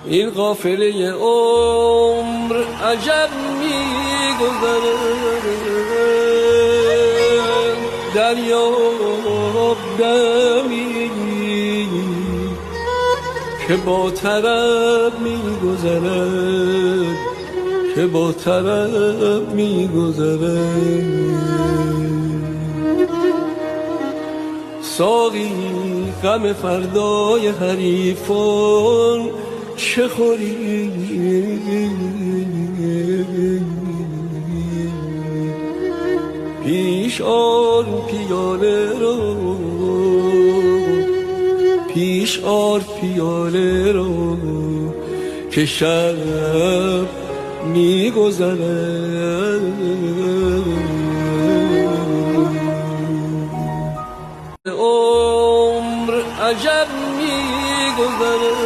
این قافله عمر عجب می‌گذره، دریاب دمی که با طرب می‌گذرد، که با طرب می‌گذرد. ساقی غم فردای حریفان چه خوری، پیش آر پیاله رو، پیش آر پیاله رو که شب می‌گذرد. عمر عجب می‌گذره،